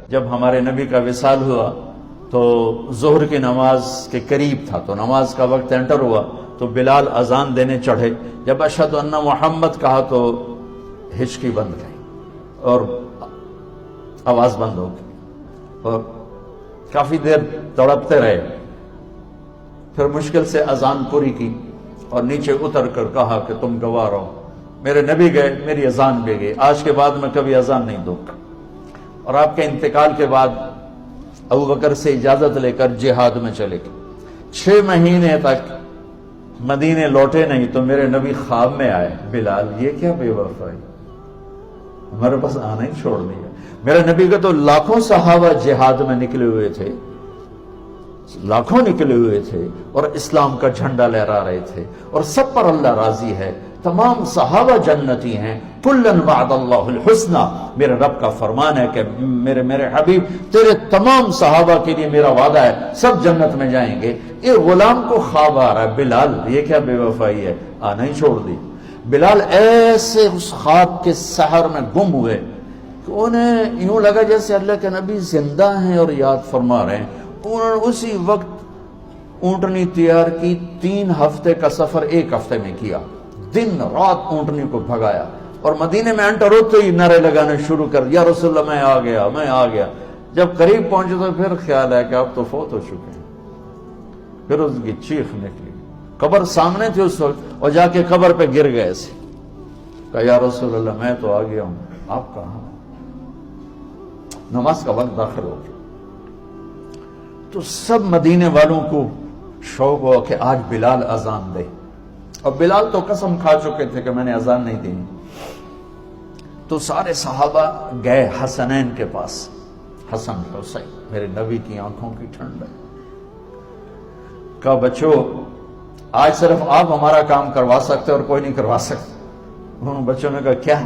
جب ہمارے نبی کا وصال ہوا تو ظہر کی نماز کے قریب تھا، تو نماز کا وقت انٹر ہوا تو بلال اذان دینے چڑھے۔ جب اشہد ان محمد کہا تو ہچکی بند گئی اور آواز بند ہو گئی، اور کافی دیر تڑپتے رہے۔ پھر مشکل سے اذان پوری کی اور نیچے اتر کر کہا کہ تم گواہ رہو، میرے نبی گئے، میری اذان بھی گئی، آج کے بعد میں کبھی اذان نہیں دوں گا۔ اور آپ کے انتقال کے بعد ابوبکر سے اجازت لے کر جہاد میں چلے گئے۔ 6 مہینے تک مدینے لوٹے نہیں تو میرے نبی خواب میں آئے، بلال یہ کیا بے وفائی، ہمارے پاس آنا ہی چھوڑ دیا۔ میرے نبی کے تو لاکھوں صحابہ جہاد میں نکلے ہوئے تھے، لاکھوں نکلے ہوئے تھے اور اسلام کا جھنڈا لہرا رہے تھے، اور سب پر اللہ راضی ہے، تمام صحابہ جنتی ہیں، کلن وعد اللہ الحسنى، میرے رب کا فرمان ہے کہ میرے حبیب تیرے تمام صحابہ کے لیے میرا وعدہ ہے، سب جنت میں جائیں گے۔ یہ غلام کو خواب آ رہا ہے، بلال یہ کیا بے وفائی ہے، آنا ہی چھوڑ دی۔ بلال ایسے اس خواب کے سحر میں گم ہوئے کہ انہیں یوں لگا جیسے اللہ کے نبی زندہ ہیں اور یاد فرما رہے ہیں۔ انہوں نے اسی وقت اونٹنی تیار کی، 3 ہفتے کا سفر 1 ہفتے میں کیا، دن رات اونٹنی کو بھگایا، اور مدینے میں انٹر ہوتے ہی نعرے لگانے شروع کر، یا رسول اللہ میں آ گیا، میں آ گیا۔ جب قریب پہنچے تو پھر خیال ہے کہ اب تو فوت ہو چکے ہیں۔ پھر اس کی چیخ نکلی، قبر سامنے تھی اس وقت، اور جا کے قبر پہ گر گئے ایسے، کہا یا رسول اللہ میں تو آ گیا ہوں، آپ کہاں؟ نماز کا وقت داخل ہو گیا تو سب مدینے والوں کو شوق ہوا کہ آج بلال اذان دے، اور بلال تو قسم کھا چکے تھے کہ میں نے اذان نہیں دینی۔ تو سارے صحابہ گئے حسنین کے پاس، حسن حسین میرے نبی کی آنکھوں کی ٹھنڈک، کہا بچوں آج صرف آپ ہمارا کام کروا سکتے اور کوئی نہیں کروا سکتے۔ انہوں نے بچوں نے کہا کیا؟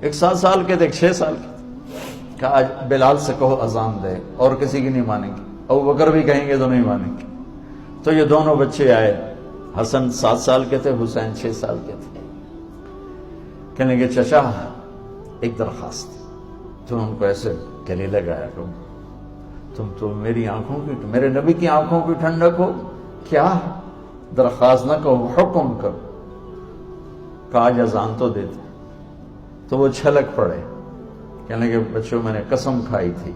ایک 7 سال کے تھے، ایک 6 سال کے، کہا آج بلال سے کہو اذان دے، اور کسی کی نہیں مانیں گے، ابوبکر بھی کہیں گے تو نہیں مانیں گے۔ تو یہ دونوں بچے آئے، حسن 7 سال کے تھے، حسین 6 سال کے تھے، کہنے لگے چچا ایک درخواست، تو ان کو ایسے گلے لگایا کہ تم تو میری آنکھوں کی، میرے نبی کی آنکھوں کی ٹھنڈک ہو، کیا درخواست نہ کہو، حکم کرو۔ کہا آج اذان تو دیتے، تو وہ چھلک پڑے، کہنے لگے بچوں میں نے قسم کھائی تھی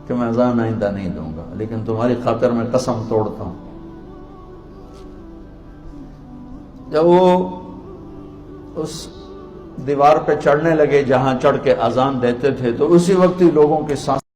کہ میں اذان آئندہ نہیں دوں گا، لیکن تمہاری خاطر میں قسم توڑتا ہوں۔ جب وہ اس دیوار پہ چڑھنے لگے جہاں چڑھ کے اذان دیتے تھے تو اسی وقت ہی لوگوں کے سانس